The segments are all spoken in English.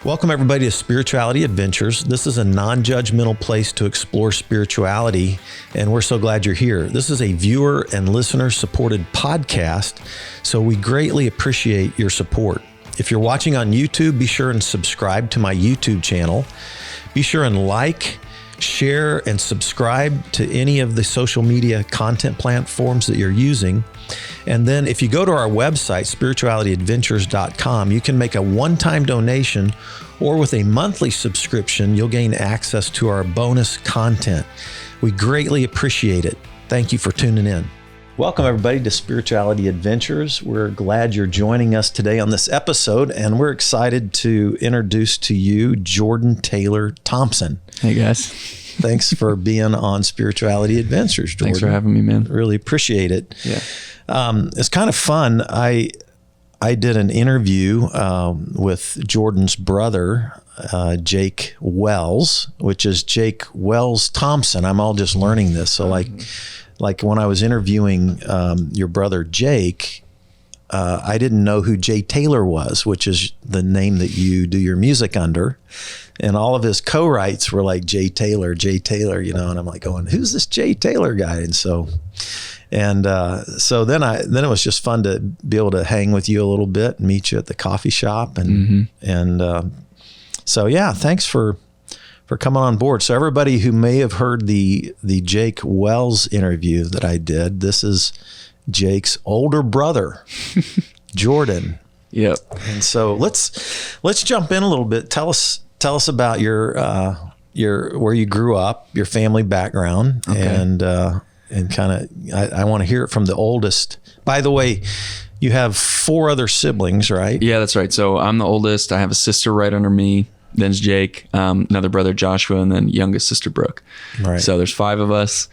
Welcome everybody to Spirituality Adventures. This is a non-judgmental place to explore spirituality, and we're so glad you're here. This is a viewer and listener supported podcast, so we greatly appreciate your support. If you're watching on YouTube, be sure and subscribe to my YouTube channel. Be sure and like, share, and subscribe to any of the social media content platforms that you're using. And then if you go to our website, spiritualityadventures.com, you can make a one-time donation, or with a monthly subscription, you'll gain access to our bonus content. We greatly appreciate it. Thank you for tuning in. Welcome everybody to Spirituality Adventures. We're glad you're joining us today on this episode, and we're excited to introduce to you Jordan Taylor Thompson. Hey guys. Thanks for being on Spirituality Adventures, Jordan. Thanks for having me, man. Really appreciate it. Yeah. It's kind of fun. I did an interview with Jordan's brother, Jake Wells, which is Jake Wells Thompson. I'm all just learning this. So like when I was interviewing your brother Jake, I didn't know who Jay Taylor was, which is the name that you do your music under. And all of his co-writes were like Jay Taylor, you know, and I'm like going, who's this Jay Taylor guy? And so then it was just fun to be able to hang with you a little bit and meet you at the coffee shop. And, so yeah, thanks for coming on board. So everybody who may have heard the Jake Wells interview that I did, this is Jake's older brother, Jordan. Yep. And so let's jump in a little bit. Tell us about your where you grew up, your family background, okay. And kind of I want to hear it from the oldest. By the way, you have 4 other siblings, right? Yeah, that's right. So I'm the oldest. I have a sister right under me. Then's Jake, another brother Joshua, and then youngest sister Brooke. Right. So there's 5 of us.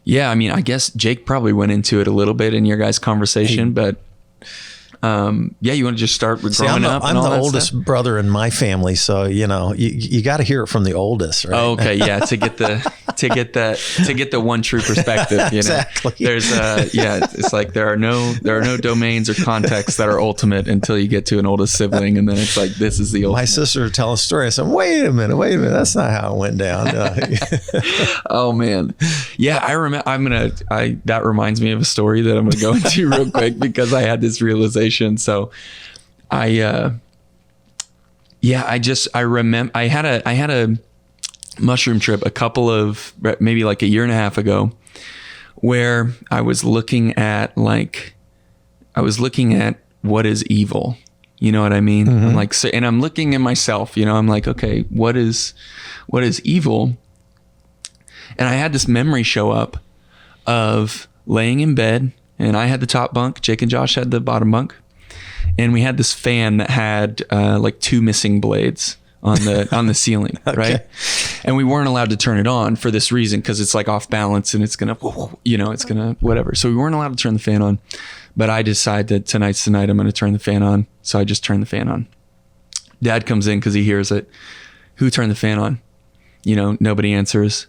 Yeah, I mean, I guess Jake probably went into it a little bit in your guys' conversation, but yeah, you want to just start with growing up? I'm the oldest brother in my family, so you know you got to hear it from the oldest, right? Oh, okay, yeah, to get the one true perspective. You know? Exactly. There's it's like there are no domains or contexts that are ultimate until you get to an oldest sibling, and then it's like this is the ultimate. My sister would tell a story. I said, wait a minute, that's not how it went down. Oh man, yeah, I remember. That reminds me of a story that I'm going to go into real quick because I had this realization. So I remember I had a mushroom trip maybe like a year and a half ago where I was looking at what is evil, you know what I mean? Mm-hmm. I'm like, so, and I'm looking at myself, you know, I'm like, okay, what is evil? And I had this memory show up of laying in bed, and I had the top bunk, Jake and Josh had the bottom bunk. And we had this fan that had like 2 missing blades on the ceiling, okay. Right? And we weren't allowed to turn it on for this reason, because it's like off balance and it's gonna, you know, it's gonna whatever. So we weren't allowed to turn the fan on. But I decided that tonight's the night I'm gonna turn the fan on. So I just turned the fan on. Dad comes in because he hears it. Who turned the fan on? You know, nobody answers.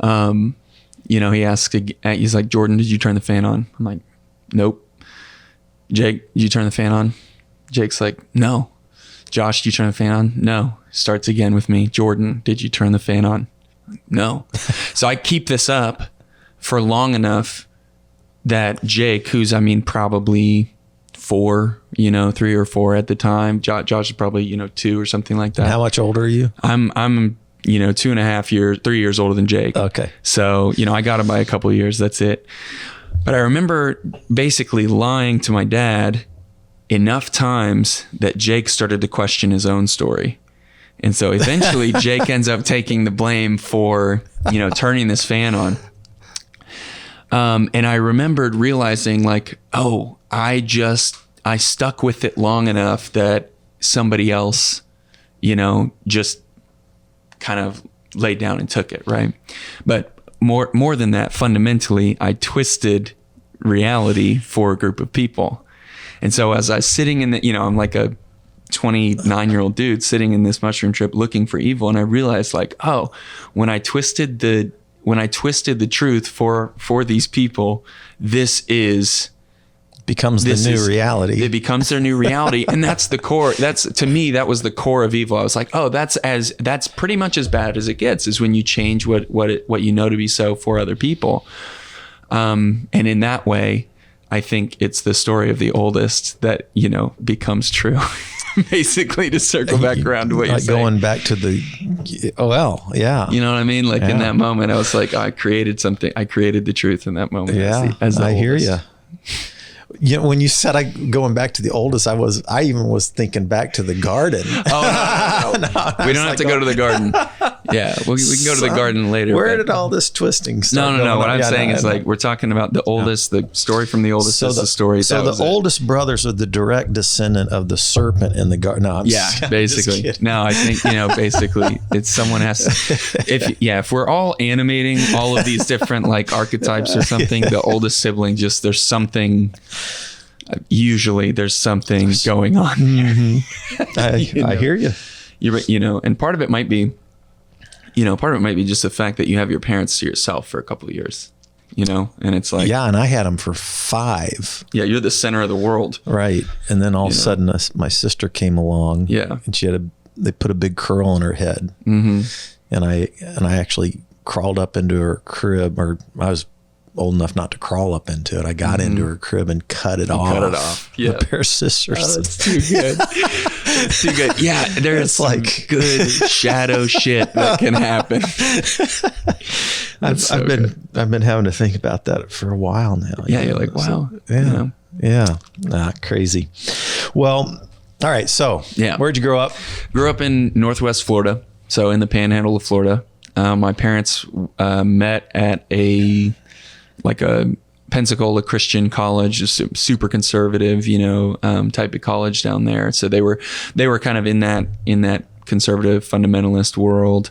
You know, he asks, he's like, Jordan, did you turn the fan on? I'm like, nope. Jake, did you turn the fan on? Jake's like, no. Josh, did you turn the fan on? No. Starts again with me. Jordan, did you turn the fan on? No. So I keep this up for long enough that Jake, who's, probably 4, 3 or 4 at the time. Josh is probably, 2 or something like that. And how much older are you? I'm 2.5 years, 3 years older than Jake. Okay. So, I got him by a couple of years. That's it. But I remember basically lying to my dad enough times that Jake started to question his own story. And so eventually Jake ends up taking the blame for, turning this fan on. And I remembered realizing like, oh, I stuck with it long enough that somebody else, just kind of laid down and took it. Right. But more than that, fundamentally, I twisted reality for a group of people. And so as I was sitting in I'm like a 29-year-old dude sitting in this mushroom trip looking for evil. And I realized like, oh, when I twisted the truth for these people, this is becomes the new reality. It becomes their new reality. And that's the core. To me, that was the core of evil. I was like, oh, that's pretty much as bad as it gets, is when you change what you know to be so for other people. And in that way, I think it's the story of the oldest that, becomes true. Basically, to circle back around to what you're saying. Going back to the, yeah. You know what I mean? Like in that moment, I was like, I created something. I created the truth in that moment. Yeah, as the I hear oldest. you. When you said going back to the oldest, I even was thinking back to the garden. Oh, no. We don't have to go to the garden. Yeah, we can go to the garden later. Where did all this twisting start? No. What I'm saying is like, we're talking about the oldest, the story from the oldest is the story. So the oldest brothers are the direct descendant of the serpent in the garden. No, basically. No, I think, basically it's someone has to, if we're all animating all of these different like archetypes or something, the oldest sibling, there's something, usually there's something going on. Mm-hmm. I hear you. And part of it might be, just the fact that you have your parents to yourself for a couple of years, and it's like, and I had them for 5. Yeah. You're the center of the world. Right. And then all of a sudden my sister came along, and they put a big curl on her head. Mm-hmm. And I actually crawled up into her crib, or I was old enough not to crawl up into it. I got into her crib and cut it off. Yeah. A pair of scissors. Oh, that's too good. That's too good. Yeah. There's like good shadow shit that can happen. I've been having to think about that for a while now. Yeah. You're like, wow. So, yeah. Crazy. Well, all right. So where'd you grow up? Grew up in Northwest Florida. So in the panhandle of Florida. My parents met at a Pensacola Christian college, just super conservative, type of college down there. So they were kind of in that conservative fundamentalist world,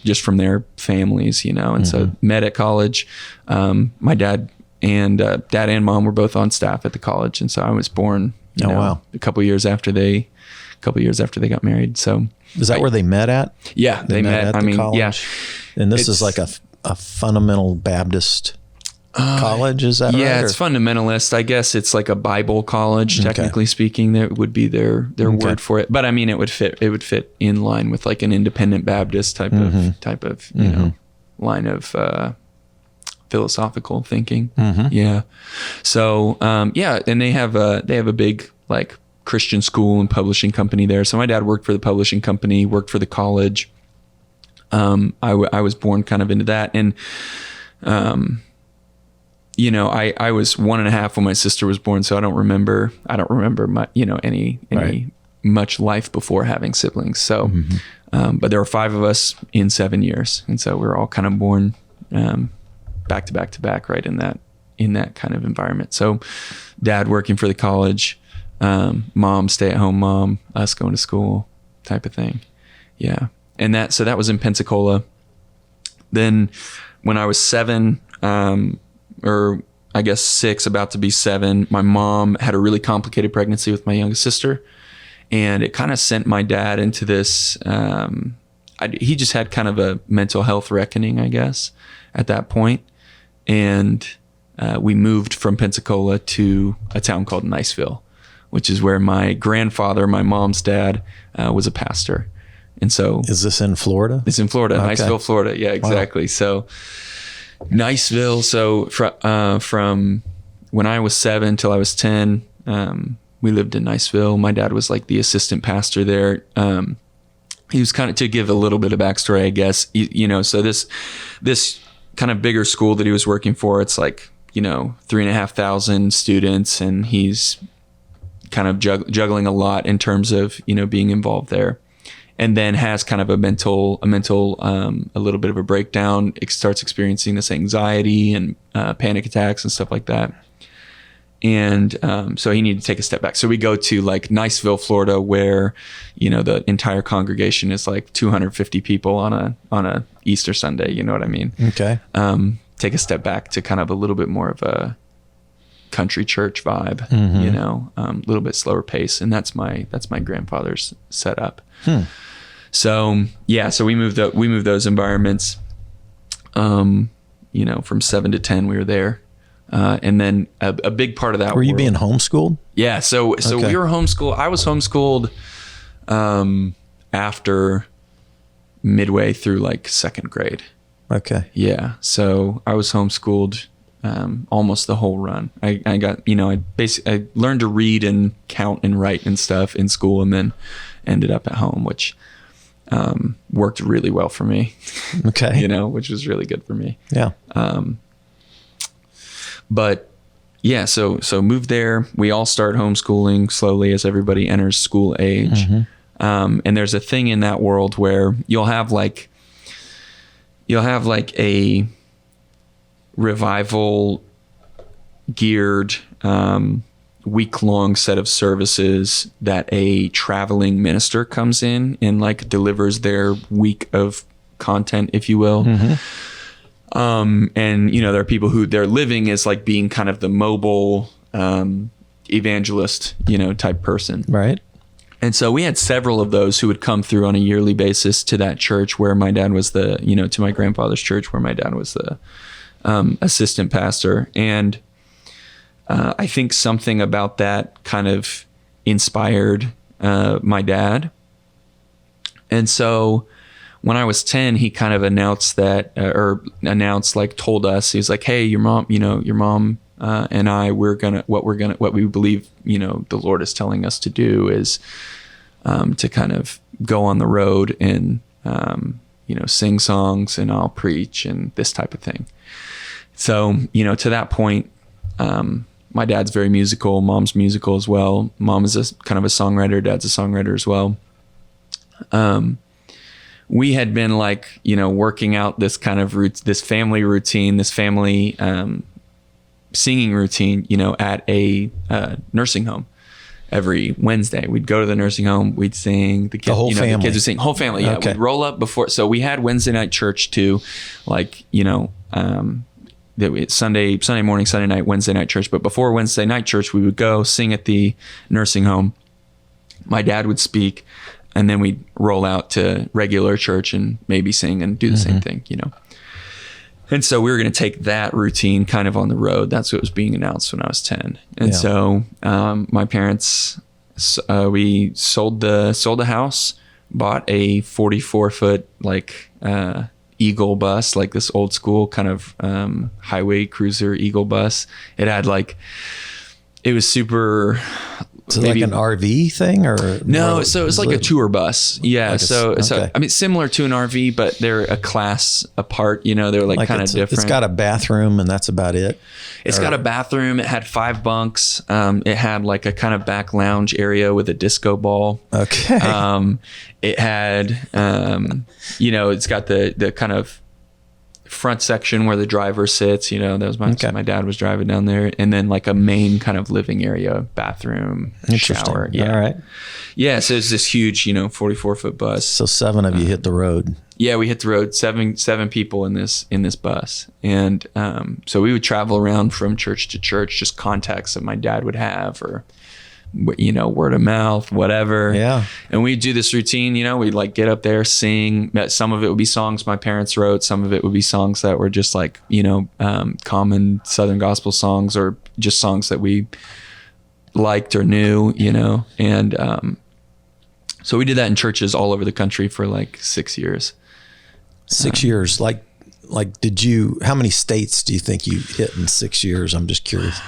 just from their families, and so met at college. My dad and mom were both on staff at the college. And so I was born, a couple of years after they got married. So is that where they met at? Yeah, they met at the college? Yeah. And this is like a fundamental Baptist college, is that right? Yeah, it's fundamentalist. I guess it's like a Bible college, technically speaking. That would be their word for it. But I mean, it would fit in line with like an independent Baptist type of line of philosophical thinking. Yeah. So and they have a big like Christian school and publishing company there. So my dad worked for the publishing company, worked for the college. I was born kind of into that, and I was 1.5 when my sister was born, so I don't remember much, any much life before having siblings. So, but there were 5 of us in 7 years, and so we were all kind of born back to back to back, right in that kind of environment. So, dad working for the college, mom stay-at-home mom, us going to school, type of thing. Yeah, and that was in Pensacola. Then, when I was 7. Or I guess 6, about to be 7, my mom had a really complicated pregnancy with my youngest sister. And it kind of sent my dad into this, he just had kind of a mental health reckoning, I guess, at that point. And we moved from Pensacola to a town called Niceville, which is where my grandfather, my mom's dad, was a pastor. And so... Is this in Florida? It's in Florida, okay. Niceville, Florida. Yeah, exactly. Wow. So... Niceville. So from when I was 7 till I was 10, we lived in Niceville. My dad was like the assistant pastor there. He was kind of, to give a little bit of backstory, I guess, so this kind of bigger school that he was working for, it's like, 3,500 students, and he's kind of juggling a lot in terms of, being involved there. And then has kind of a little bit of a breakdown. It starts experiencing this anxiety and panic attacks and stuff like that. And so he needed to take a step back. So we go to like Niceville, Florida, where the entire congregation is like 250 people on a Easter Sunday. You know what I mean? Okay. Take a step back to kind of a little bit more of a country church vibe. A little bit slower pace, and that's my grandfather's setup. So we moved those environments. From 7 to 10 we were there. And then a big part of that. Were you being homeschooled? Yeah. So Okay. we were homeschooled. I was homeschooled after midway through like second grade. Okay. Yeah. So I was homeschooled almost the whole run. I got, I learned to read and count and write and stuff in school, and then ended up at home, which worked really well for me. Okay. Which was really good for me. Yeah. But yeah, so moved there. We all start homeschooling slowly as everybody enters school age. And there's a thing in that world where you'll have like a revival geared week-long set of services that a traveling minister comes in and like delivers their week of content, if you will. And there are people who their living is like being kind of the mobile evangelist, type person. Right. And so we had several of those who would come through on a yearly basis to that church where my dad was to my grandfather's church where my dad was the assistant pastor. And I think something about that kind of inspired my dad. And so when I was 10, he kind of announced told us, he was like, hey, your mom and I, what we believe, the Lord is telling us to do is to kind of go on the road and, sing songs, and I'll preach and this type of thing. So, to that point, my dad's very musical, mom's musical as well. Mom is kind of a songwriter, dad's a songwriter as well. We had been working out this kind of this family routine, this family singing routine, at a nursing home. Every Wednesday, we'd go to the nursing home. We'd sing. The whole family. The kids would sing. Whole family. Yeah, Okay. We'd roll up before. So we had Wednesday night church too, Sunday morning, Sunday night, Wednesday night church. But before Wednesday night church, we would go sing at the nursing home. My dad would speak, and then we'd roll out to regular church and maybe sing and do the same thing, And so we were going to take that routine kind of on the road. That's what was being announced when I was 10. And so my parents, we sold the house, bought a 44-foot Eagle bus, like this old school kind of highway cruiser Eagle bus. It had it was super... Is it like an RV thing or no? So it's like a tour bus. Yeah. So I mean, similar to an RV, but they're a class apart. They're kind of different. It's got a bathroom, and that's about it. It's got a bathroom. It had 5 bunks. It had a kind of back lounge area with a disco ball. Okay. It had, it's got the kind of front section where the driver sits, that was my dad was driving down there, and then a main kind of living area, bathroom, shower. Yeah. All right. Yeah. So it's this huge, 44-foot bus. So 7 of you hit the road. Yeah, we hit the road, seven people in this bus. And so we would travel around from church to church, just contacts that my dad would have, or word of mouth, whatever. Yeah. And we'd do this routine, we'd get up there, sing. Some of it would be songs my parents wrote. Some of it would be songs that were just common Southern gospel songs, or just songs that we liked or knew, And so we did that in churches all over the country for 6 years. 6 years. How many states do you think you hit in 6 years? I'm just curious.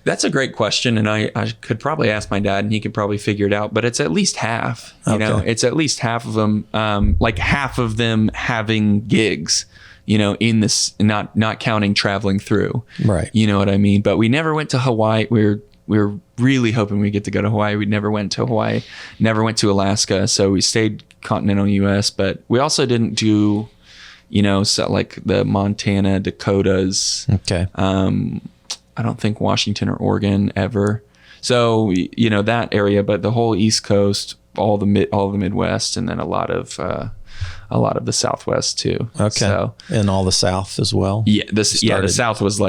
That's a great question, and I could probably ask my dad, and he could probably figure it out. But it's at least half. It's at least half of them. Half of them having gigs. In this, not counting traveling through. Right. You know what I mean? But we never went to Hawaii. We were really hoping we get to go to Hawaii. We never went to Hawaii. Never went to Alaska. So we stayed continental U.S. But we also didn't do, the Montana, Dakotas. Okay. I don't think Washington or Oregon ever. So, that area, but the whole East Coast, all the Midwest, and then a lot of the Southwest too. Okay. So, and all the South as well. Yeah. The South was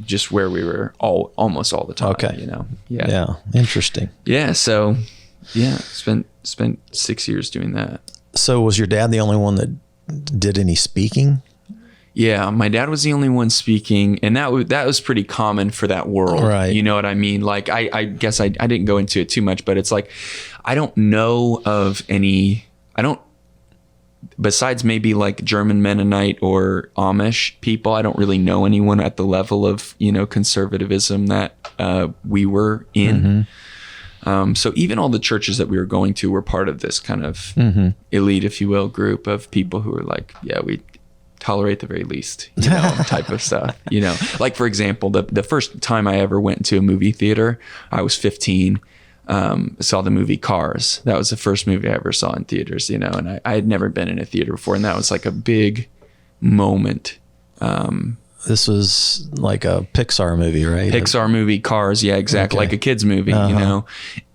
just where we were almost all the time. Okay. Yeah. Interesting. Yeah. So spent 6 years doing that. So was your dad the only one that did any speaking? Yeah, my dad was the only one speaking, and that was pretty common for that world. Right. You know what I mean? Like, I guess I didn't go into it too much, but it's like, I don't know of any, besides maybe like German Mennonite or Amish people, I don't really know anyone at the level of, conservatism that we were in. So even all the churches that we were going to were part of this kind of elite, if you will, group of people who were like, yeah, we tolerate the very least, type of stuff, like, for example, the first time I ever went to a movie theater, I was 15, saw the movie Cars. That was the first movie I ever saw in theaters, and I had never been in a theater before. And that was like a big moment. This was like a Pixar movie, right? Pixar movie, Cars. Yeah, exactly. Okay. Like a kid's movie,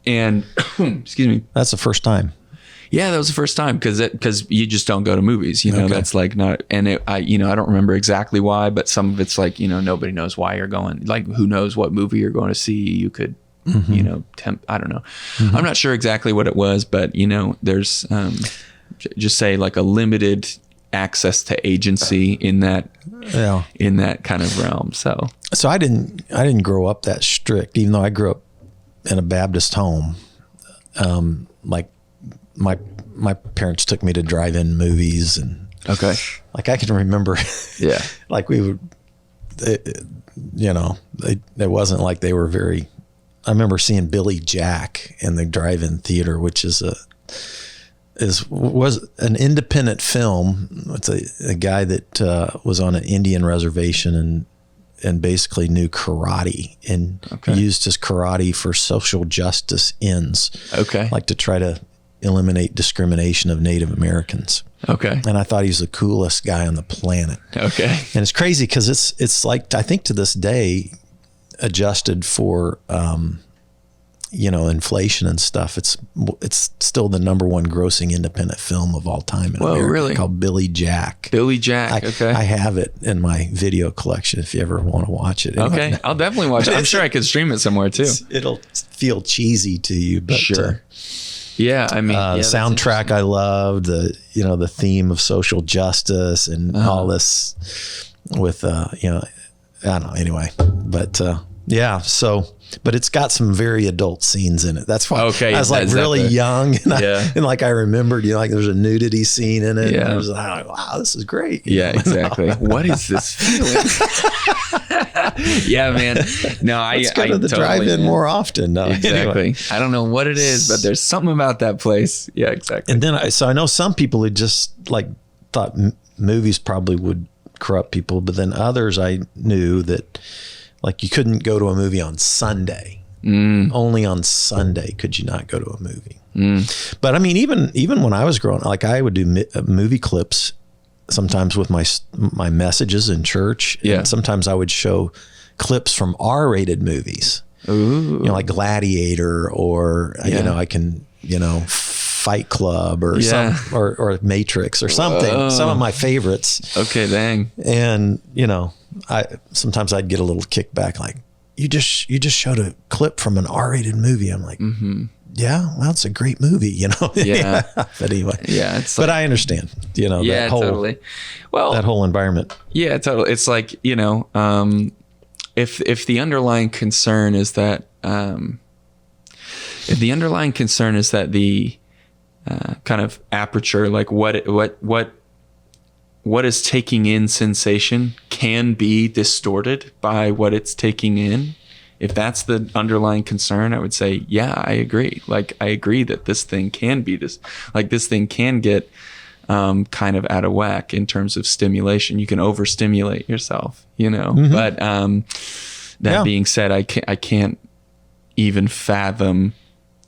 and excuse me. That's the first time. Yeah, that was the first time because you just don't go to movies, okay. That's like not, and I don't remember exactly why, but some of it's like, nobody knows why you're going, like, who knows what movie you're going to see. You could, I don't know. I'm not sure exactly what it was, but there's, just say like a limited access to agency in that kind of realm. So I didn't grow up that strict, even though I grew up in a Baptist home. Like, my parents took me to drive-in movies, and like I can remember, like we would, it wasn't like they were very. I remember seeing Billy Jack in the drive-in theater, which was an independent film. It's a guy that was on an Indian reservation and basically knew karate and used his karate for social justice ends. Like to try to eliminate discrimination of Native Americans. And I thought he was the coolest guy on the planet. And it's crazy because it's like, I think to this day, adjusted for inflation and stuff, it's still the number one grossing independent film of all time in America. Really? Called Billy Jack. I have it in my video collection if you ever want to watch it. Anyway, I'll definitely watch it. I'm sure I could stream it somewhere too. It'll feel cheesy to you, but sure. Yeah, I mean, the soundtrack I loved, the theme of social justice and all this with, I don't know, anyway, but but it's got some very adult scenes in it. That's why I was like really young, and like I remembered, like there's a nudity scene in it. And I was like, wow, this is great. Exactly. What is this feeling? Yeah, man. No, Let's go to the drive-in more often. No, exactly. Anyway. I don't know what it is, but there's something about that place. Yeah, exactly. And then I know some people who just like thought movies probably would corrupt people, but then others I knew that like you couldn't go to a movie on Sunday. Only on Sunday could you not go to a movie. But I mean, even when I was growing up, like I would do movie clips sometimes with my messages in church. And sometimes I would show clips from R-rated movies. Ooh. Like Gladiator or, I can, Fight Club or or Matrix or something. Whoa. Some of my favorites. Okay, dang. And, sometimes I'd get a little kickback like, you just showed a clip from an R-rated movie. I'm like, yeah, well, it's a great movie, Yeah. But anyway. Yeah. But I understand, that whole, totally. Well, that whole environment. Yeah, totally. It's like, if the underlying concern is that, the kind of aperture, like what is taking in sensation can be distorted by what it's taking in. If that's the underlying concern, I would say, yeah, I agree. Like, I agree that this thing can be this thing can get kind of out of whack in terms of stimulation. You can overstimulate yourself, but that being said, I can't even fathom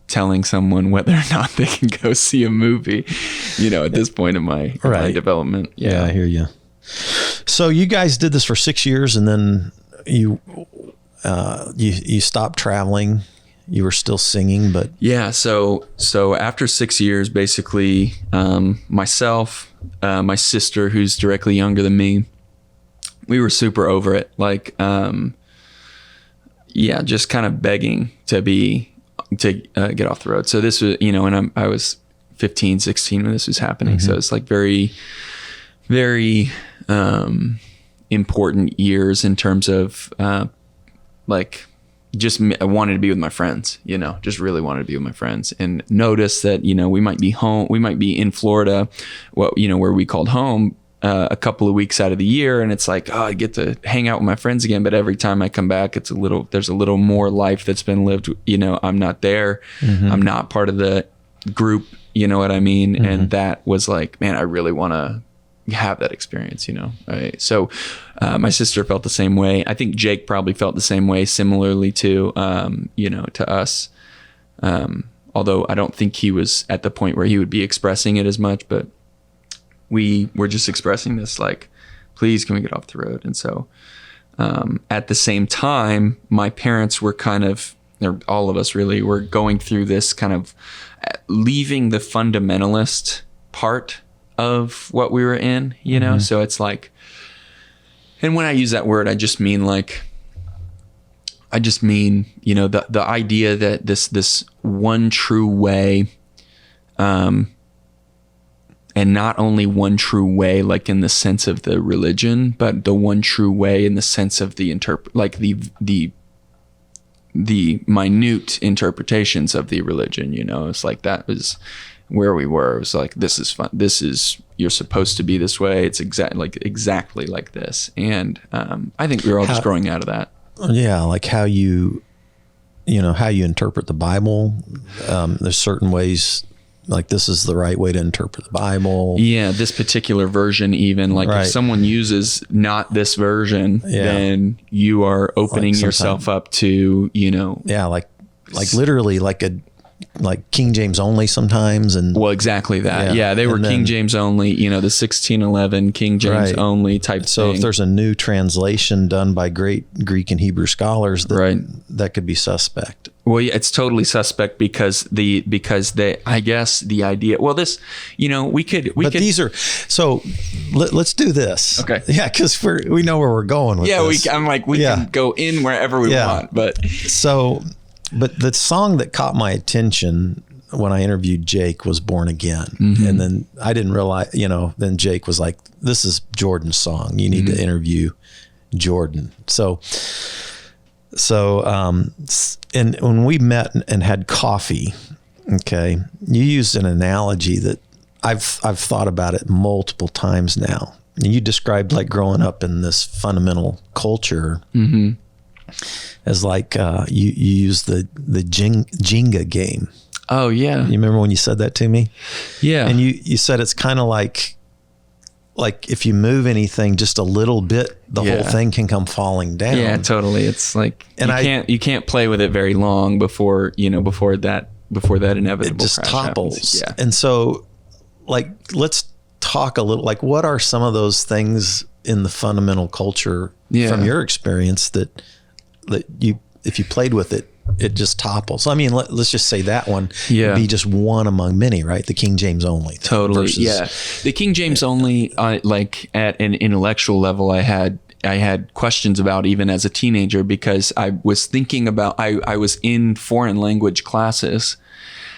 telling someone whether or not they can go see a movie, at this point in my development. Yeah, I hear you. So you guys did this for 6 years, and then you stopped traveling. You were still singing, but so after 6 years, basically, myself, my sister, who's directly younger than me, we were super over it. Like, just kind of begging to get off the road. So this was, and I was 15, 16 when this was happening. So it's like very, very important years in terms of like just I wanted to be with my friends, just really wanted to be with my friends, and notice that, we might be in Florida, where we called home, a couple of weeks out of the year. And it's like, I get to hang out with my friends again. But every time I come back, there's a little more life that's been lived. I'm not there. Mm-hmm. I'm not part of the group. You know what I mean? Mm-hmm. And that was like, man, I really want to have that experience, Right. So, my sister felt the same way. I think Jake probably felt the same way, similarly to, to us. Although I don't think he was at the point where he would be expressing it as much, but we were just expressing this, like, please, can we get off the road? And so, at the same time, my parents were or all of us really were going through this kind of leaving the fundamentalist part of what we were in, mm-hmm. So it's like, and when I use that word, I just mean the idea that this one true way, and not only one true way, like in the sense of the religion, but the one true way in the sense of the minute interpretations of the religion, It's like that was where we were. It was like, this is fun. You're supposed to be this way. It's exactly like this. And I think we were all just growing out of that. Yeah, like how you interpret the Bible. There's certain ways, like this is the right way to interpret the Bible. Yeah, this particular version, even like if someone uses not this version, then you are opening yourself up to, Yeah, like literally like King James only sometimes. And well, exactly that. Yeah, they were King James only, the 1611 King James only type thing. So if there's a new translation done by great Greek and Hebrew scholars, that could be suspect. Well, yeah, it's totally suspect because I guess the idea, well, this, we could. These are, so let's do this. Okay. Yeah. Cause we know where we're going with this. We can go in wherever we want, but the song that caught my attention when I interviewed Jake was Born Again. Mm-hmm. And then I didn't realize, then Jake was like, this is Jordan's song. You need mm-hmm. to interview Jordan. So, and when we met and had coffee, okay, you used an analogy that I've thought about it multiple times now. And you described like growing up in this fundamental culture. Mm-hmm. As like you use the Jenga game. Oh yeah, you remember when you said that to me? Yeah, and you said it's kind of like if you move anything just a little bit, the whole thing can come falling down. Yeah, totally. It's like you can't play with it very long before that inevitable it just crash topples. Happens. Yeah, and so let's talk a little like what are some of those things in the fundamental culture from your experience that you, if you played with it, it just topples. I mean, let's just say that one would be just one among many, right? The King James only. Totally. The King James only, like at an intellectual level, I had questions about even as a teenager, because I was thinking about, I was in foreign language classes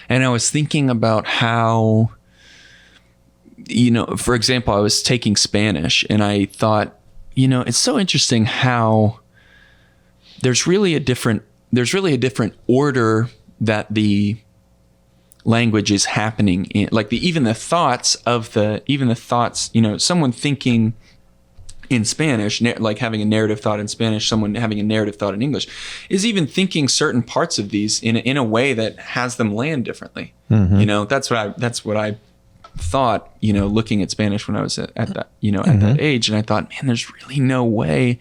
and I was thinking about how, for example, I was taking Spanish and I thought, it's so interesting how there's really a different order that the language is happening in, like even the thoughts, someone thinking in Spanish, like having a narrative thought in Spanish, someone having a narrative thought in English, is even thinking certain parts of these in a way that has them land differently. Mm-hmm. That's what I thought, looking at Spanish when I was at that, mm-hmm. at that age. And I thought, man, there's really no way.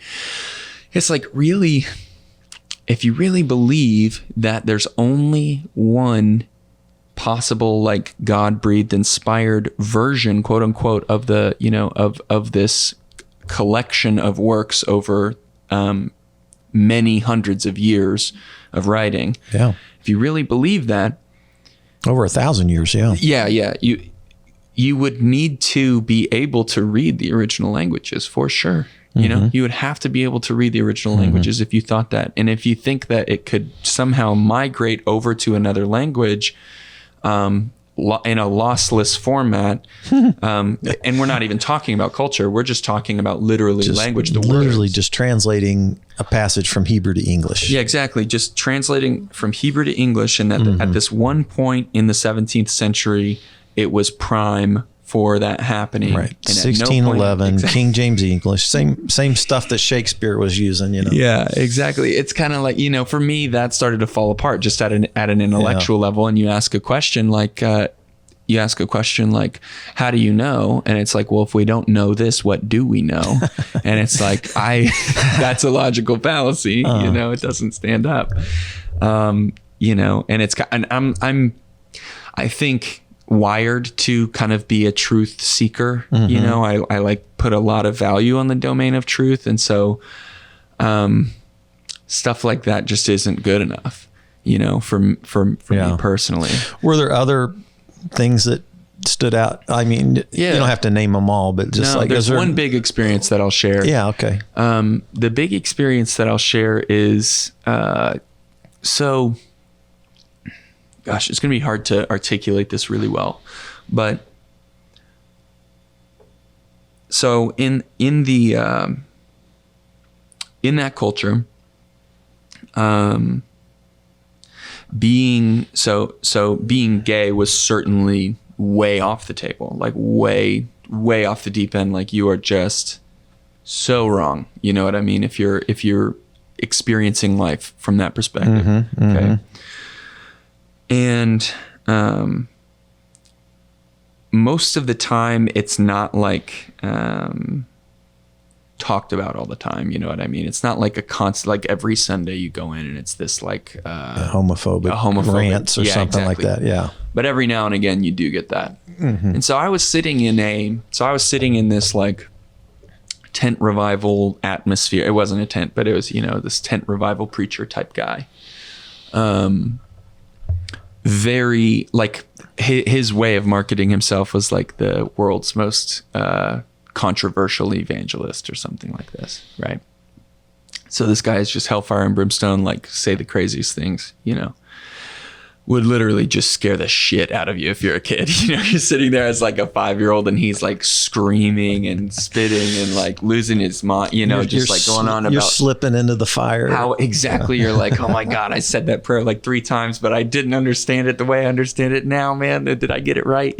It's like, really, if you really believe that there's only one possible, like God-breathed, inspired version, quote unquote, of the, of this collection of works over many hundreds of years of writing. Yeah. If you really believe that, over 1,000 years. Yeah. Yeah. You would need to be able to read the original languages for sure. Mm-hmm. You would have to be able to read the original languages if you thought that. And if you think that it could somehow migrate over to another language, in a lossless format. And we're not even talking about culture. We're just talking about literally language, the literally words. just translating a passage from Hebrew to English. Yeah, exactly. Just translating from Hebrew to English. And that at this one point in the 17th century, it was prime for that happening. Right. And 1611, King James English, same stuff that Shakespeare was using, Yeah, exactly. It's kind of like, for me, that started to fall apart just at an intellectual level. And you ask a question like, how do you know? And it's like, well, if we don't know this, what do we know? And it's like, that's a logical fallacy, it doesn't stand up. And I think wired to kind of be a truth seeker. I like put a lot of value on the domain of truth. And so, stuff like that just isn't good enough, for me personally. Were there other things that stood out? I mean, you don't have to name them all, but just there's one big experience that I'll share. Yeah. Okay. The big experience that I'll share is, gosh, it's going to be hard to articulate this really well, but so in that culture, being gay was certainly way off the table, like way off the deep end. Like, you are just so wrong. You know what I mean? If you're experiencing life from that perspective. Okay. And most of the time, it's not like talked about all the time. You know what I mean? It's not like a constant, like every Sunday you go in and it's this like homophobic rants or something like that. Yeah. But every now and again you do get that. And so I was sitting in this like tent revival atmosphere. It wasn't a tent, but it was, this tent revival preacher type guy. Very like his way of marketing himself was like the world's most controversial evangelist or something like this, right? So this guy is just hellfire and brimstone, like say the craziest things, would literally just scare the shit out of you if you're a kid. You're sitting there as like a 5-year-old and he's like screaming and spitting and like losing his mind, just like going on about you're slipping into the fire. How exactly you're like, oh my God, I said that prayer like 3 times, but I didn't understand it the way I understand it now, man. Did I get it right?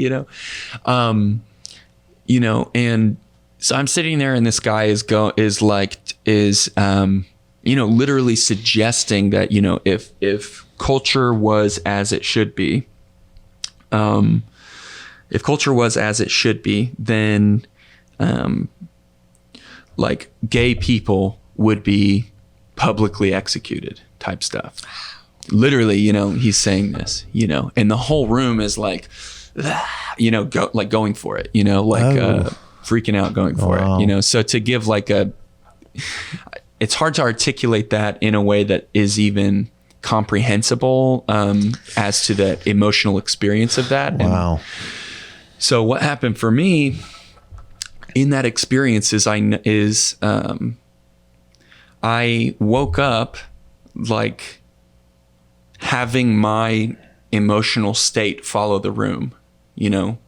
And so I'm sitting there and this guy is literally suggesting that, if culture was as it should be, then like gay people would be publicly executed type stuff. Literally, he's saying this, and the whole room is like, going for it, freaking out, going for it, so to give like it's hard to articulate that in a way that is even comprehensible as to the emotional experience of that. Wow. And so what happened for me in that experience is I woke up like having my emotional state follow the room,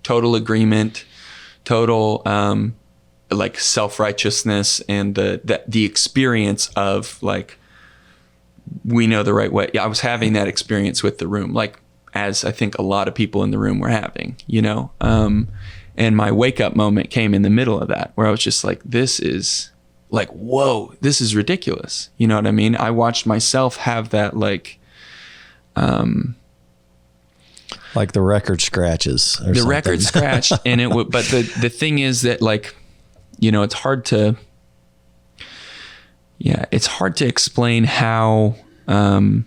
total agreement, total like self-righteousness, and the experience of like, we know the right way. Yeah, I was having that experience with the room, like as I think a lot of people in the room were having, and my wake up moment came in the middle of that, where I was just like, this is like, whoa, this is ridiculous. You know what I mean? I watched myself have that like the record scratches. Or the something. record scratched, and it would. But the thing is that like, it's hard to. Yeah, it's hard to explain how. Well,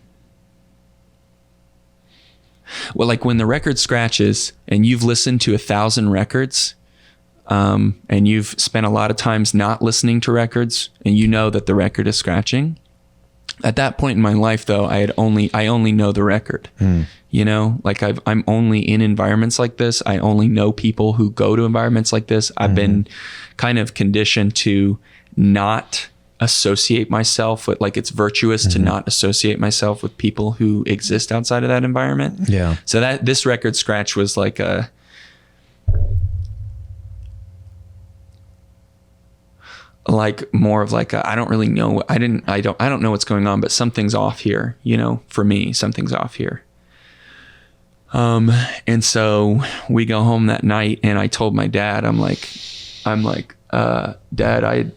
like when the record scratches and you've listened to 1,000 records, and you've spent a lot of times not listening to records, and you know that the record is scratching. At that point in my life, though, I only know the record. Like I'm only in environments like this. I only know people who go to environments like this. I've been kind of conditioned to not associate myself with, like, it's virtuous to not associate myself with people who exist outside of that environment. Yeah. So that this record scratch was like more of like I don't really know. I don't know what's going on, but something's off here, you know, for me, something's off here. And so we go home that night and I told my dad, I'm like, Dad,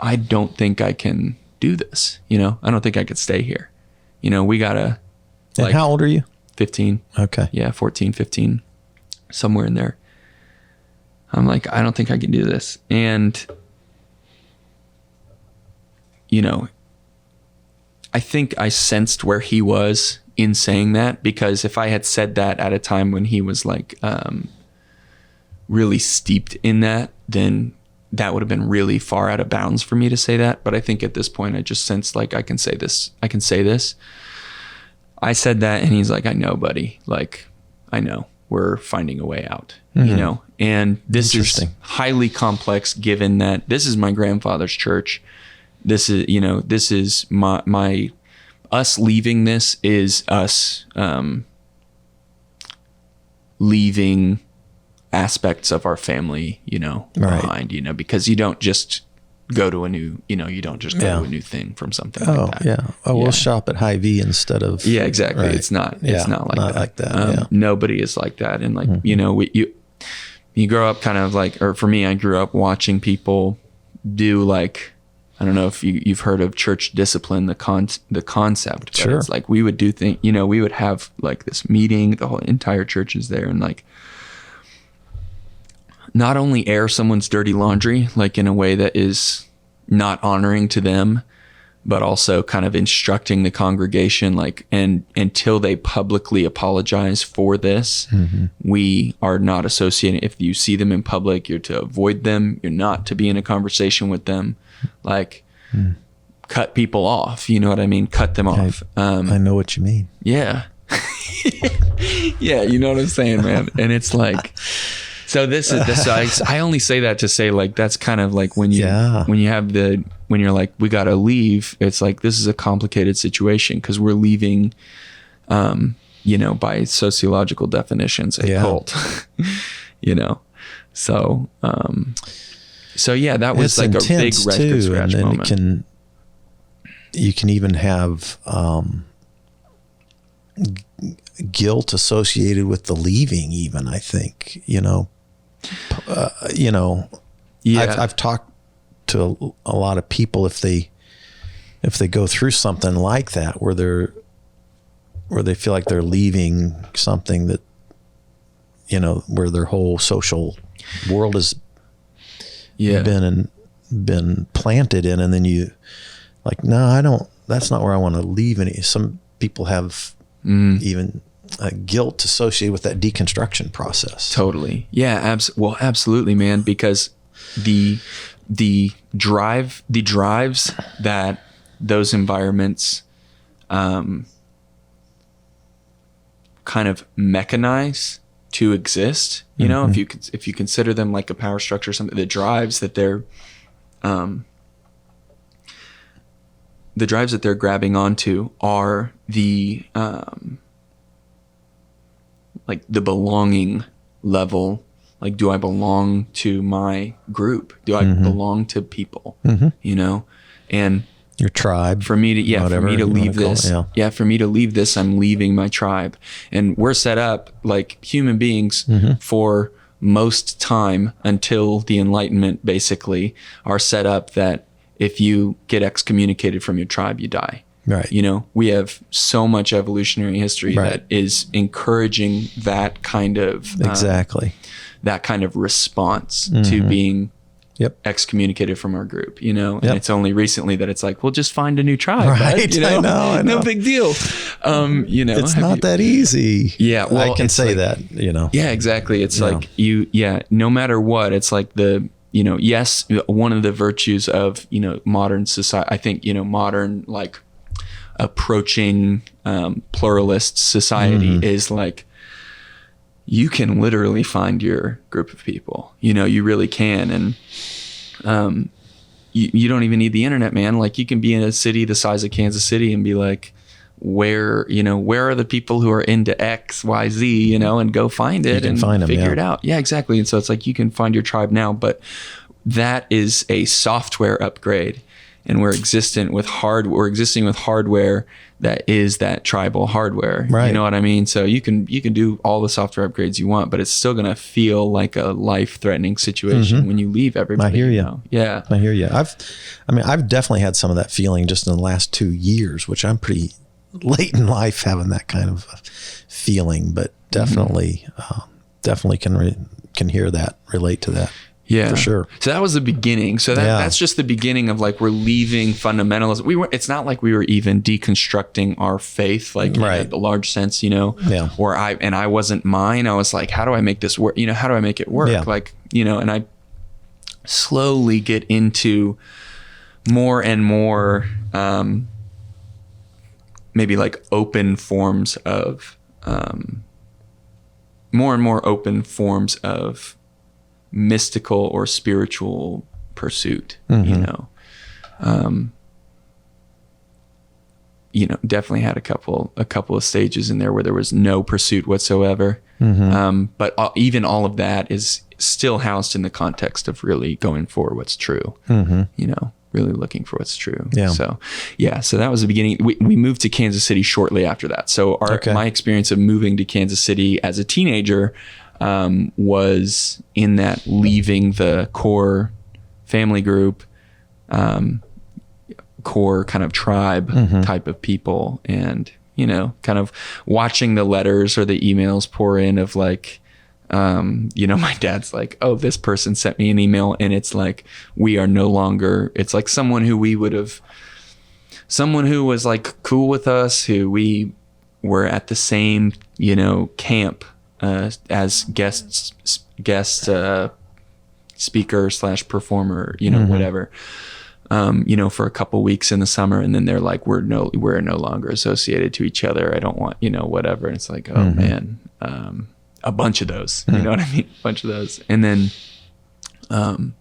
I don't think I can do this. You know, I don't think I could stay here. You know, we gotta. And like, how old are you? 15. Okay. Yeah, 14, 15, somewhere in there. I'm like, I don't think I can do this. And, you know, I think I sensed where he was in saying that, because if I had said that at a time when he was like really steeped in that, then that would have been really far out of bounds for me to say that. But I think at this point I just sensed like I can say this. I said that and he's like, I know, buddy. Like, I know, we're finding a way out, you know? And this is highly complex, given that this is my grandfather's church. This is, you know, this is my us leaving this is us leaving aspects of our family, you know, behind, you know, because you don't just go to a new, you know, you don't just go to a new thing from something like that. Yeah. Oh, we'll shop at Hy-Vee instead of. Yeah, exactly. Right. It's not like that. Nobody is like that. And like, you know, you grow up kind of like, or for me, I grew up watching people do like, I don't know if you've heard of church discipline, the concept, but sure. It's like we would do things, you know, we would have like this meeting, the whole entire church is there, and like not only air someone's dirty laundry, like in a way that is not honoring to them, but also kind of instructing the congregation, like, and until they publicly apologize for this, we are not associating. If you see them in public, you're to avoid them. You're not to be in a conversation with them. Like, cut people off. You know what I mean? Cut them off. I know what you mean. Yeah. Yeah, you know what I'm saying, man. And it's like, so this is I only say that to say, like, that's kind of like when you're like, we got to leave, it's like, this is a complicated situation because we're leaving, you know, by sociological definitions, a cult, you know? So yeah, that was like a big record scratch moment. You can even have guilt associated with the leaving, even, I think, you know. I've talked to a lot of people, if they go through something like that, where they feel like they're leaving something that, you know, where their whole social world has been planted in, and then you like, no, that's not where I want to leave any. Some people have even guilt associated with that deconstruction process. Totally. Yeah. Absolutely, man. Because the drives that those environments, kind of mechanize to exist, you know, if you consider them like a power structure, something, the drives that they're grabbing onto are the, like the belonging level. Like, do I belong to my group? Do I belong to people? You know, and your tribe. For me to leave this, I'm leaving my tribe. And we're set up like human beings for most time until the Enlightenment, basically, are set up that if you get excommunicated from your tribe, you die. Right. You know, we have so much evolutionary history that is encouraging that kind of that kind of response to being excommunicated from our group, you know. And it's only recently that it's like, well, just find a new tribe, right? You know? I know. No big deal. You know, it's not that easy. Yeah, well, I can say like, that, you know. Yeah, exactly. It's like no matter what, it's like you know, yes, one of the virtues of, you know, modern society, I think, you know, modern, like, approaching pluralist society is like, you can literally find your group of people, you know, you really can. And you don't even need the internet, man. Like you can be in a city the size of Kansas City and be like, where are the people who are into X, Y, Z, and go find it and figure it out. Yeah, exactly. And so it's like, you can find your tribe now, but that is a software upgrade, and we're existing with hardware that is that tribal hardware. Right. You know what I mean? So you can do all the software upgrades you want, but it's still going to feel like a life-threatening situation when you leave everybody. I hear you. Yeah. I hear you. I've definitely had some of that feeling just in the last 2 years, which I'm pretty late in life having that kind of feeling, but definitely can hear that, relate to that. Yeah, for sure. So that was the beginning. So that's just the beginning of like, we're leaving fundamentalism. It's not like we were even deconstructing our faith, like in the large sense, or I wasn't mine. I was like, how do I make this work? How do I make it work? Yeah. Like, and I slowly get into more and more, maybe like open forms of, more and more open forms of mystical or spiritual pursuit. Definitely had a couple of stages in there where there was no pursuit whatsoever. But even all of that is still housed in the context of really going for what's true. Really looking for what's true. Yeah. So that was the beginning. We moved to Kansas City shortly after that. So my experience of moving to Kansas City as a teenager was in that leaving the core family group, core kind of tribe type of people, and kind of watching the letters or the emails pour in of like, my dad's like, oh, this person sent me an email, and it's like, we are no longer, it's like someone who was like cool with us, who we were at the same, camp, as guest speaker / performer, whatever, for a couple weeks in the summer. And then they're like, we're no longer associated to each other. I don't want, whatever. And it's like, oh man, a bunch of those, you know what I mean? A bunch of those. And then, so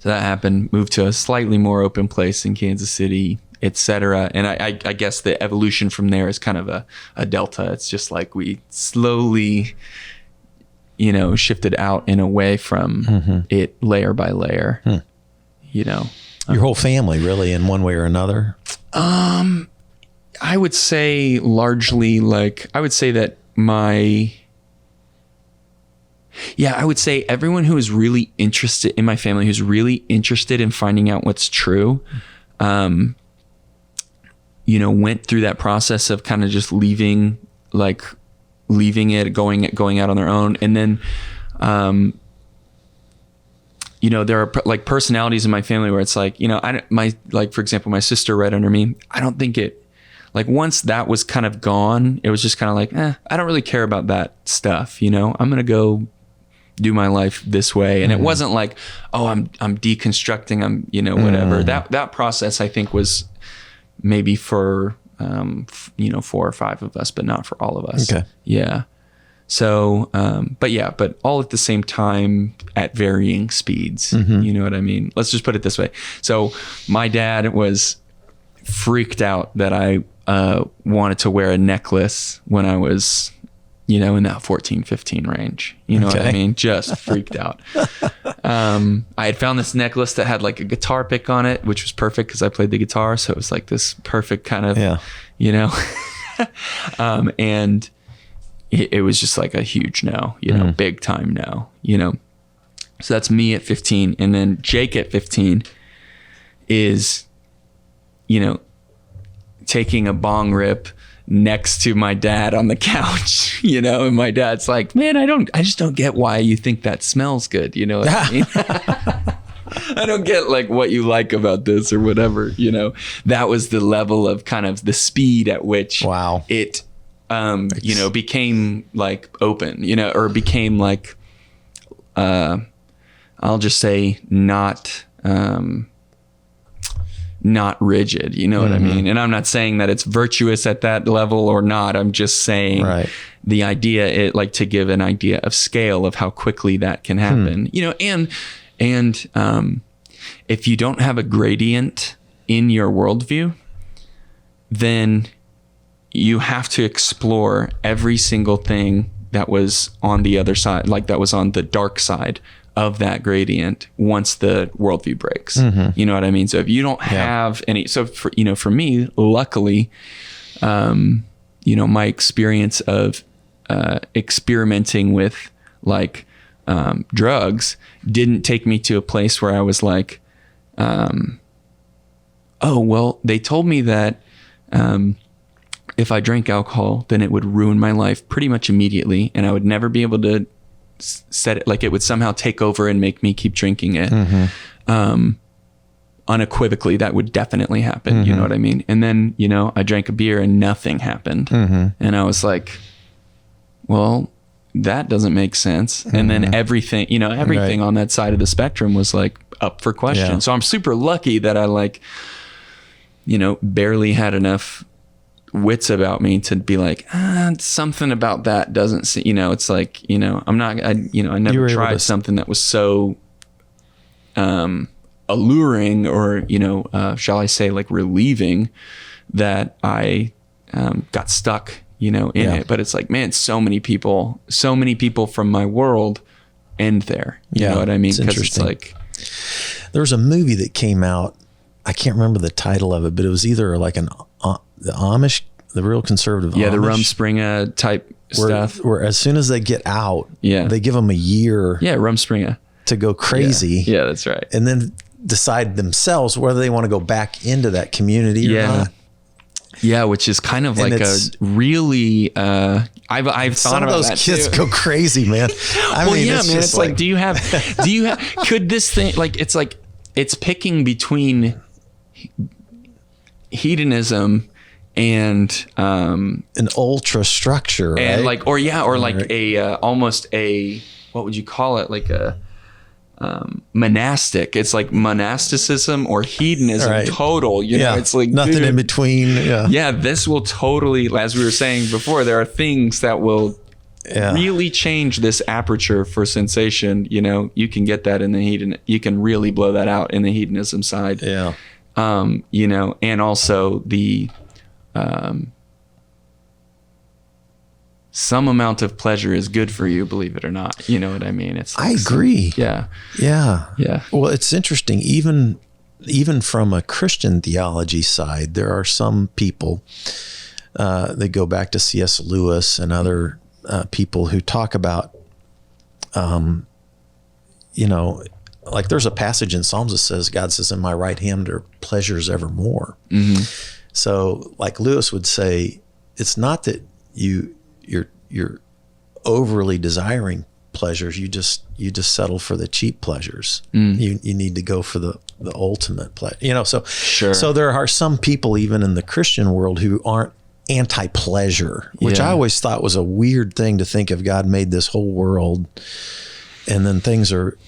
that happened, moved to a slightly more open place in Kansas City, etc. And I guess the evolution from there is kind of a delta. It's just like we slowly, shifted out and away from it layer by layer, Your whole family really in one way or another? I would say largely I would say that I would say everyone who is really interested in my family, who's really interested in finding out what's true, went through that process of kind of just leaving it, going out on their own. And then, there are like personalities in my family where it's like, for example, my sister right under me, I don't think like once that was kind of gone, it was just kind of like, I don't really care about that stuff. I'm going to go do my life this way. And it wasn't like, oh, I'm deconstructing, I'm, whatever. That process I think was maybe for, 4 or 5 of us, but not for all of us. Okay. Yeah. So, but all at the same time at varying speeds. You know what I mean? Let's just put it this way. So my dad was freaked out that I wanted to wear a necklace when I was, in that 14, 15 range. You know what I mean? Just freaked out. I had found this necklace that had like a guitar pick on it, which was perfect because I played the guitar. So it was like this perfect kind of, and it was just like a huge no, big time no, So that's me at 15. And then Jake at 15 is, taking a bong rip next to my dad on the couch, and my dad's like, man, I just don't get why you think that smells good. You know what I mean? I don't get like what you like about this or whatever, that was the level of kind of the speed at which it, became like open, or became like, I'll just say not rigid, you know what I mean? And I'm not saying that it's virtuous at that level or not. I'm just saying the idea, to give an idea of scale of how quickly that can happen, and if you don't have a gradient in your worldview, then you have to explore every single thing that was on the other side, like that was on the dark side of that gradient once the worldview breaks. You know what I mean? So if you don't have any, so for, you know, for me, luckily, you know, my experience of experimenting with like drugs didn't take me to a place where I was like, oh, well, they told me that if I drank alcohol, then it would ruin my life pretty much immediately, and I would never be able to set it, like it would somehow take over and make me keep drinking it. Unequivocally, that would definitely happen. You know what I mean? And then, you know, I drank a beer and nothing happened. And I was like, well, that doesn't make sense. And then everything, you know, everything on that side of the spectrum was like up for question. So I'm super lucky that I like, you know, barely had enough wits about me to be like, something about that doesn't see, you know, it's like, you know, I never tried something that was so alluring or, you know, shall I say like relieving that I got stuck, you know, in it. But it's like, man, so many people from my world end there. You know what I mean? Because it's like, there was a movie that came out, I can't remember the title of it, but it was either like the Amish, the real conservative Amish. The Rumspringa type stuff. Where as soon as they get out, they give them a year. Rumspringa. To go crazy. Yeah, that's right. And then decide themselves whether they want to go back into that community or not. Yeah, which is kind of like a really, I've thought about that. Some of those kids go crazy, man. I mean, man, it's like, do you have, could this thing, like, it's picking between hedonism and an ultra structure, and right? like, or like a almost a, what would you call it, like a monastic. It's like monasticism or hedonism total, you know. It's like nothing in between. This will totally, as we were saying before, there are things that will really change this aperture for sensation. You know, you can get that in the hedon, you can really blow that out in the hedonism side. You know, and also the some amount of pleasure is good for you, believe it or not. You know what I mean? It's like, I agree. Yeah. Well, it's interesting. Even from a Christian theology side, there are some people that go back to C.S. Lewis and other people who talk about, you know, like there's a passage in Psalms that says, God says, in my right hand are pleasures evermore. So like Lewis would say, it's not that you're overly desiring pleasures. You just settle for the cheap pleasures. You need to go for the ultimate pleasure, you know? So, so there are some people even in the Christian world who aren't anti-pleasure, which I always thought was a weird thing to think of. God made this whole world and then things are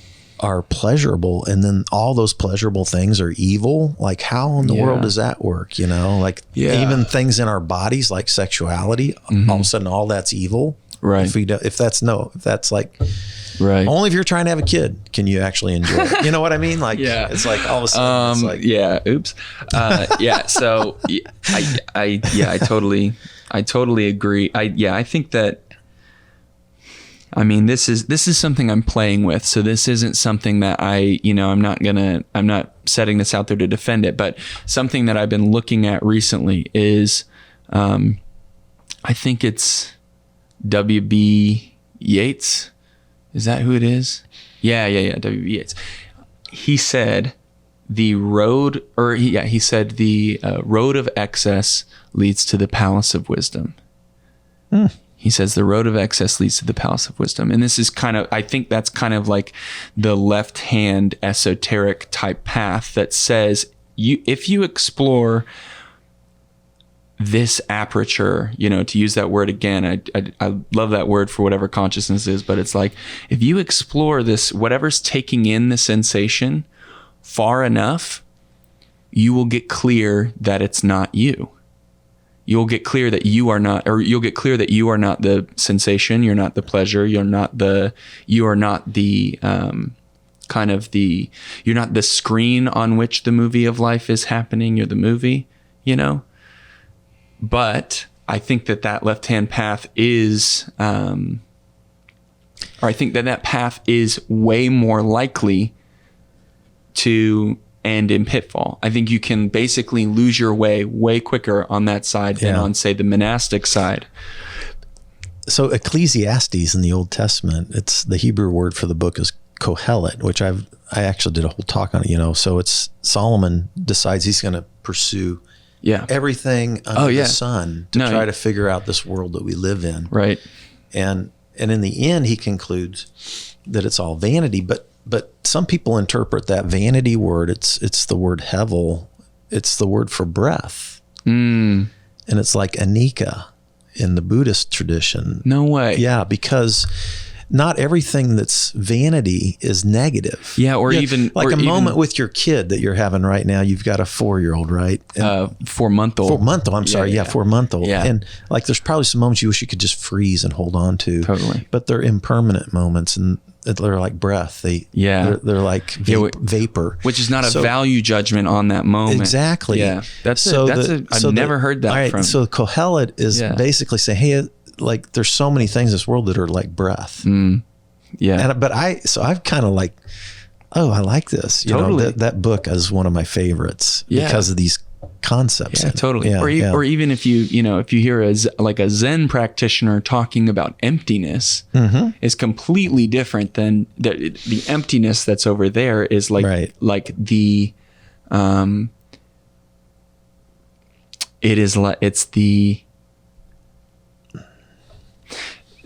pleasurable, and then all those pleasurable things are evil. Like, how in the world does that work? You know, like even things in our bodies, like sexuality, all of a sudden, all that's evil. Right. If that's like, only if you're trying to have a kid can you actually enjoy it. You know what I mean? Like, it's like all of a sudden, it's like, oops. So I totally agree. I think that, I mean, this is something I'm playing with. So this isn't something that I'm not setting this out there to defend it, but something that I've been looking at recently is, I think it's W.B. Yeats. Is that who it is? Yeah. W.B. Yeats. He said the road of excess leads to the palace of wisdom. He says the road of excess leads to the palace of wisdom. And this is I think that's kind of like the left-hand esoteric type path that says if you explore this aperture, you know, to use that word again, I love that word for whatever consciousness is, but it's like, if you explore this, whatever's taking in the sensation far enough, you will get clear that it's not you. You'll get clear that you are not the sensation. You're not the pleasure. You are not the kind of you're not the screen on which the movie of life is happening. You're the movie, but I think that left-hand path is, or I think that path is way more likely to end in pitfall. I think you can basically lose your way quicker on that side than on, say, the monastic side. So Ecclesiastes in the Old Testament, it's the Hebrew word for the book is Kohelet, which I actually did a whole talk on it, so it's Solomon decides he's going to pursue everything under the sun to try to figure out this world that we live in. Right. And in the end, he concludes that it's all vanity, but some people interpret that vanity word, it's the word hevel, it's the word for breath. And it's like anicca in the Buddhist tradition. No way. Yeah, because not everything that's vanity is negative. Yeah, or even like a moment with your kid that you're having right now. You've got a 4-year-old, right? 4-month-old. 4-month-old. I'm sorry. Yeah, 4-month-old. Yeah. And like, there's probably some moments you wish you could just freeze and hold on to. Totally. But they're impermanent moments, and they're like breath. They're like vapor, which is not a value judgment on that moment. Exactly. Yeah, I've never heard that from. So Kohelet is basically saying, hey, like there's so many things in this world that are like breath. Yeah. But I've kind of like, oh, I like this. Totally. That book is one of my favorites because of these concepts. Yeah, totally. Or even if you hear a Zen practitioner talking about emptiness, is completely different than the emptiness that's over there is like the, it's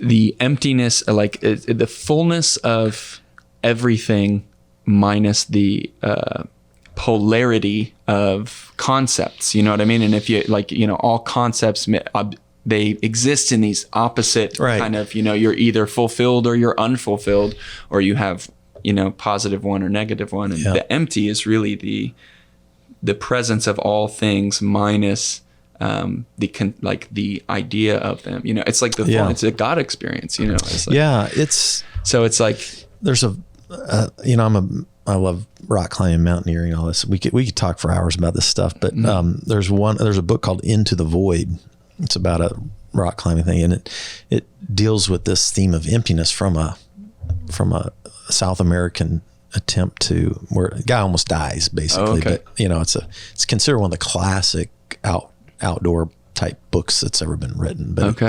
the emptiness, like the fullness of everything minus the polarity of concepts. You know what I mean? And if you all concepts, they exist in these opposite kind of, you're either fulfilled or you're unfulfilled, or you have, positive one or negative one. And the empty is really the presence of all things minus the idea of them. It's like it's a God experience. It's like, so it's like there's I love rock climbing, mountaineering, all this. We could talk for hours about this stuff, but there's a book called Into the Void. It's about a rock climbing thing, and it deals with this theme of emptiness from a South American attempt to where a guy almost dies basically. But it's considered one of the classic outdoor type books that's ever been written. But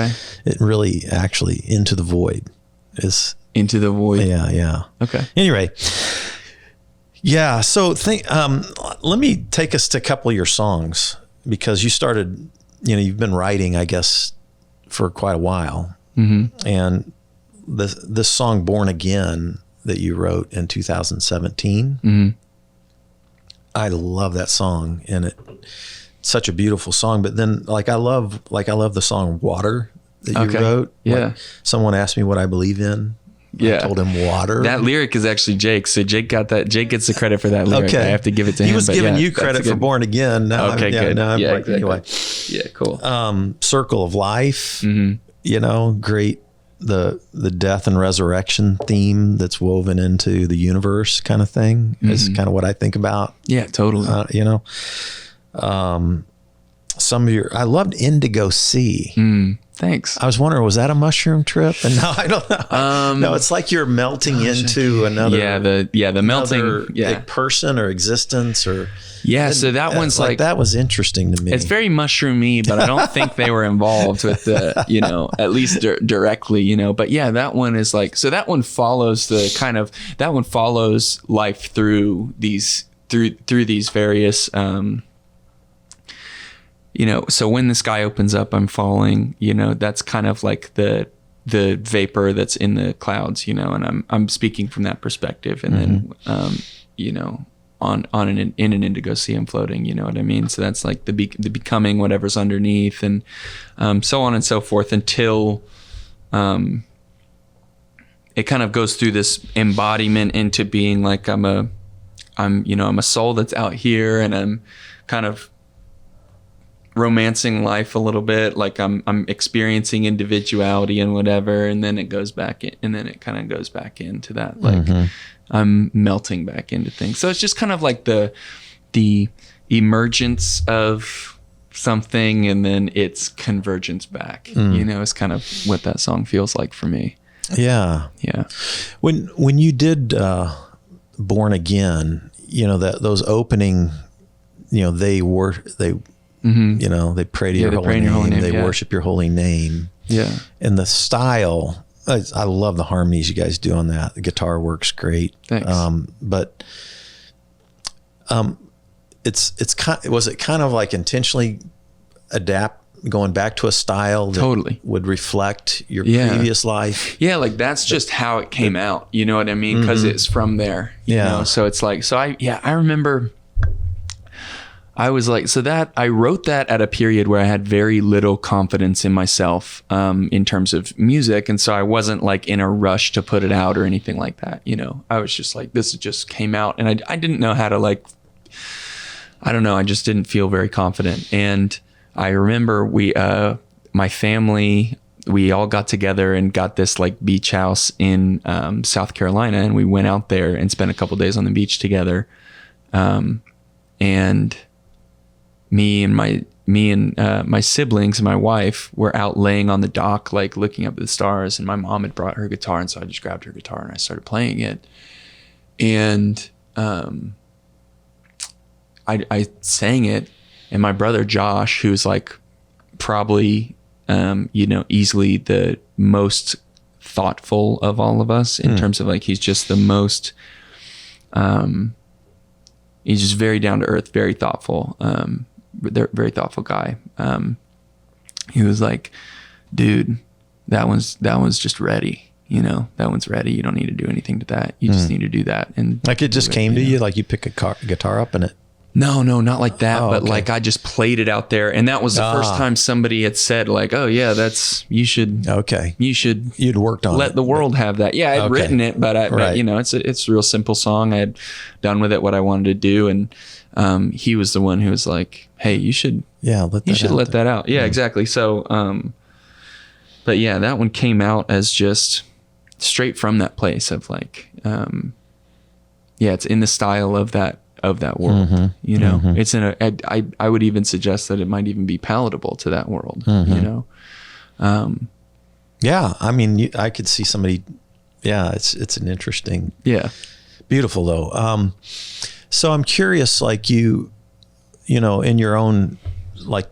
it really actually Into the Void is Into the Void. Yeah. Okay. Anyway. Yeah. So let me take us to a couple of your songs, because you started, you've been writing, I guess, for quite a while. And this song Born Again that you wrote in 2017, I love that song, and it's such a beautiful song. But then I love the song Water that you wrote. Yeah. Like, someone asked me what I believe in. I told him water. That lyric is actually Jake. So Jake got that. Jake gets the credit for that lyric. Okay. I have to give it to him. He was giving you credit for Born Again. No, good. Exactly. Anyway. Yeah, cool. Circle of Life, great. The death and resurrection theme that's woven into the universe kind of thing is kind of what I think about. Yeah, totally. Some of I loved Indigo Sea. Thanks. I was wondering, was that a mushroom trip? And no, I don't know. No, it's like you're melting into another. The melting person or existence or. Yeah, so that one's like that was interesting to me. It's very mushroomy, but I don't think they were involved with the, at least directly, But yeah, that one is like, so that one follows that one follows life through these various. So when the sky opens up, I'm falling, that's kind of like the vapor that's in the clouds, and I'm speaking from that perspective. And then, in an indigo sea, I'm floating, you know what I mean? So that's like the becoming whatever's underneath, and so on and so forth until it kind of goes through this embodiment into being like, I'm a soul that's out here, and I'm kind of romancing life a little bit, like I'm experiencing individuality and whatever, and then it goes back in, and then it kind of goes back into that, like I'm melting back into things. So it's just kind of like the emergence of something and then its convergence back, you know, is kind of what that song feels like for me. Yeah. Yeah. When you did Born Again, you know, those opening, you know, they you know, they pray to your holy name. They worship your holy name. Yeah. And the style, I love the harmonies you guys do on that. The guitar works great. Thanks. But it's kind. Was it kind of like intentionally going back to a style that would reflect your previous life? Yeah, like that's just how it came out. You know what I mean? Because it's from there. You know? So it's like, I remember I was like, I wrote that at a period where I had very little confidence in myself in terms of music. And so I wasn't like in a rush to put it out or anything like that. You know, I was just like, this just came out, and I didn't know how to like, I don't know. I just didn't feel very confident. And I remember my family, we all got together and got this like beach house in South Carolina, and we went out there and spent a couple days on the beach together. And me and my siblings and my wife were out laying on the dock, like looking up at the stars, and my mom had brought her guitar, and so I just grabbed her guitar and I started playing it. And I sang it, and my brother Josh, who's like probably you know, easily the most thoughtful of all of us in terms of like, he's just the most he's just very down to earth, very thoughtful, very thoughtful guy. He was like, dude, that one's just ready. You know, that one's ready. You don't need to do anything to that. You just need to do that. And like, it just came to you, like you pick a guitar up and it. No, not like that. But like, I just played it out there, and that was the first time somebody had said like, "Oh yeah, you'd worked on let the world have that." Yeah, I'd written it, but you know, it's a real simple song. I had done with it what I wanted to do, and he was the one who was like, "Hey, you should let that out." Yeah, exactly. So, but yeah, that one came out as just straight from that place of like, it's in the style of that world, you know. It's in I would even suggest that it might even be palatable to that world, you know. I mean, I could see somebody. Yeah, it's an interesting. Yeah, beautiful though. So I'm curious, like you know, in your own, like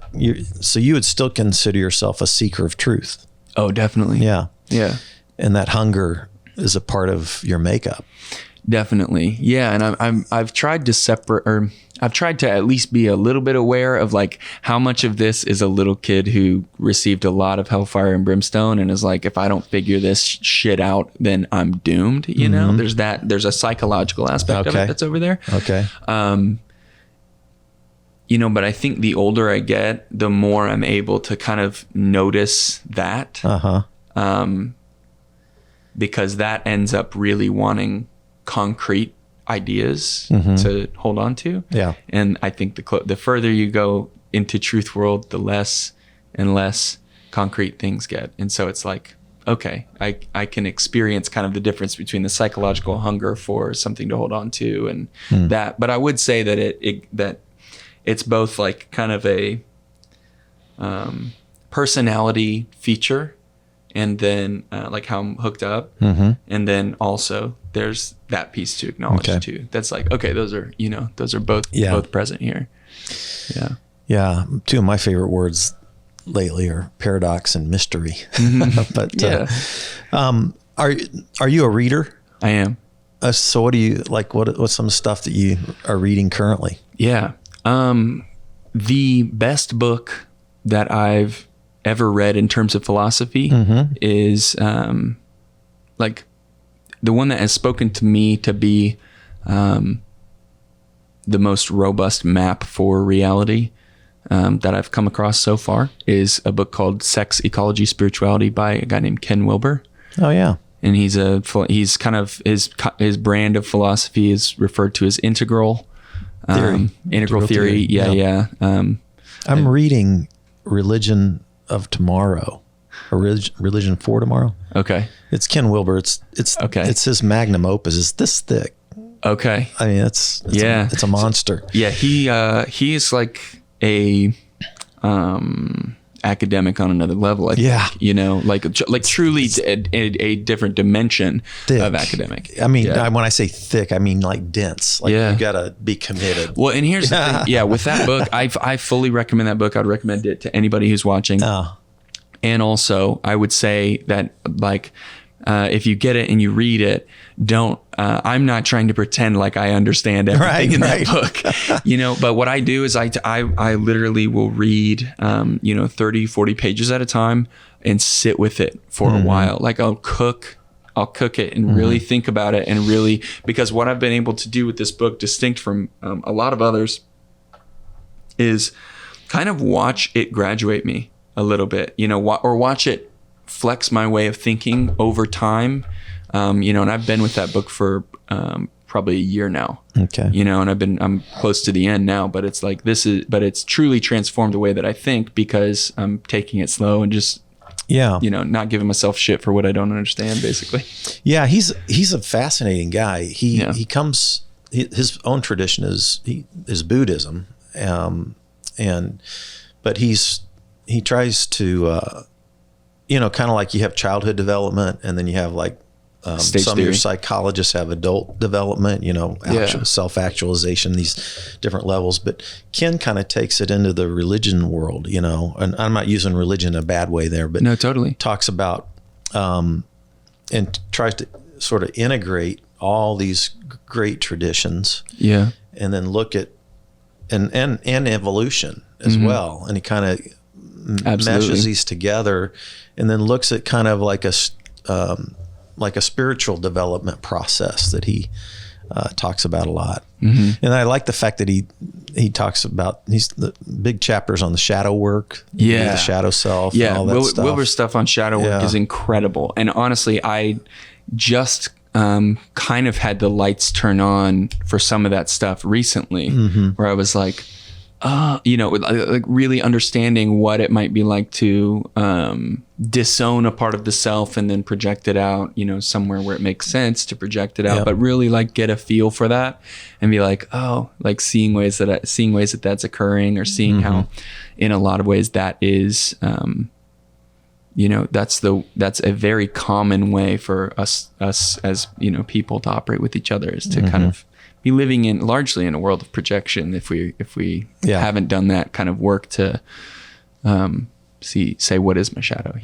so you would still consider yourself a seeker of truth. Oh, definitely. Yeah. And that hunger is a part of your makeup. Definitely. Yeah. And I've tried to I've tried to at least be a little bit aware of like how much of this is a little kid who received a lot of hellfire and brimstone and is like, if I don't figure this shit out, then I'm doomed. You know, there's a psychological aspect of it that's over there. Okay. You know, but I think the older I get, the more I'm able to kind of notice that. Because that ends up really wanting concrete ideas to hold on to. Yeah. And I think the further you go into truth world, the less and less concrete things get. And so it's like, okay, I can experience kind of the difference between the psychological hunger for something to hold on to and that. But I would say that that it's both like kind of a personality feature, and then like how I'm hooked up, and then also there's that piece to acknowledge too. That's like, okay, those are both present here. Yeah. Two of my favorite words lately are paradox and mystery. But are you a reader? I am. So what do you like? What's some stuff that you are reading currently? Yeah. The best book that I've ever read in terms of philosophy is like the one that has spoken to me to be the most robust map for reality that I've come across so far is a book called Sex, Ecology, Spirituality by a guy named Ken Wilber. Oh yeah. And he's kind of his brand of philosophy is referred to as integral theory. Integral theory. Yeah. I'm reading Religion of Tomorrow, or Religion for Tomorrow. Okay. It's Ken Wilber. It's okay. It's his magnum opus. It's this thick. Okay. I mean, it's a monster. Yeah, he is like a academic on another level. I think, you know, like truly a different dimension of academic. I mean, when I say thick, I mean like dense. Like you gotta be committed. Well, and here's the thing. Yeah, with that book, I fully recommend that book. I'd recommend it to anybody who's watching. And also, I would say that like if you get it and you read it, don't. I'm not trying to pretend like I understand everything in that book, you know. But what I do is I literally will read, 30, 40 pages at a time and sit with it for a while. Like I'll cook it and really think about it, and really, because what I've been able to do with this book, distinct from a lot of others, is kind of watch it graduate me a little bit, you know, or watch it flex my way of thinking over time. And I've been with that book for probably a year now. Okay. You know, and I'm close to the end now, but it's like but it's truly transformed the way that I think, because I'm taking it slow and just not giving myself shit for what I don't understand, basically. Yeah, he's a fascinating guy. He comes, his own tradition is Buddhism, but he tries to kind of like you have childhood development, and then you have like some of your psychologists have adult development, self-actualization, these different levels. But Ken kind of takes it into the religion world, and I'm not using religion in a bad way there, but no, totally talks about and tries to sort of integrate all these great traditions, and then look at and evolution as well, and he kind of meshes these together, and then looks at kind of like a spiritual development process that he talks about a lot. And I like the fact that he talks about the big chapters on the shadow work, the shadow self, and all that stuff. Wilbur's stuff on shadow work is incredible. And honestly, I just kind of had the lights turn on for some of that stuff recently, where I was like, like really understanding what it might be like to disown a part of the self and then project it out, somewhere where it makes sense to project it out, but really like get a feel for that and be like, like seeing ways that that's occurring, or seeing how in a lot of ways that is, that's a very common way for us as, people to operate with each other, is to kind of be living largely in a world of projection, if we haven't done that kind of work to say what is my shadow.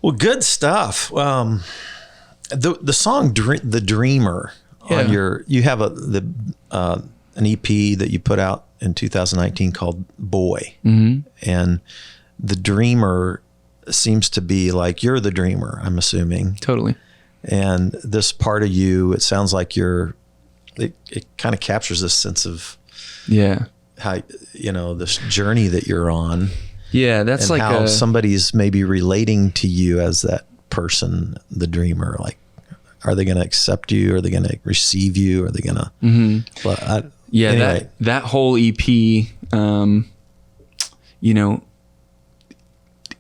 Well, good stuff. The song The Dreamer on you have an EP that you put out in 2019 called Boy, and The Dreamer seems to be like you're the dreamer, I'm assuming. Totally. And this part of you, it sounds like it kind of captures this sense of how, this journey that you're on. Yeah, that's, and like how somebody's maybe relating to you as that person, the dreamer. Like, are they going to accept you? Are they going to receive you? Are they going to? Anyway. That whole EP,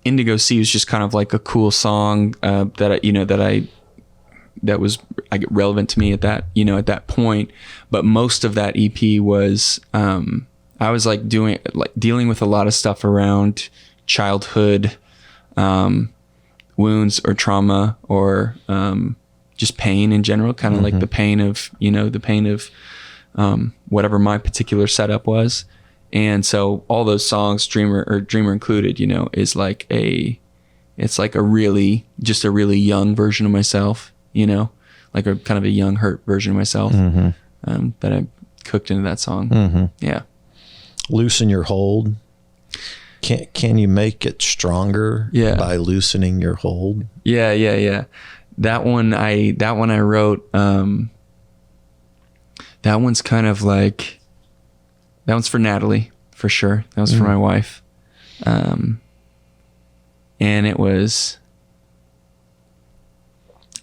Indigo Sea was just kind of like a cool song that was relevant to me at that point. But most of that EP was I was dealing with a lot of stuff around childhood wounds or trauma, or just pain in general, kind of like the pain of whatever my particular setup was. And so all those songs, Dreamer included, is like it's like a really young version of myself, like a kind of a young, hurt version of myself that I cooked into that song. Yeah. Loosen your hold. Can you make it stronger by loosening your hold? Yeah. That one I wrote, that one's kind of like, that one's for Natalie, for sure. That was for my wife. And it was,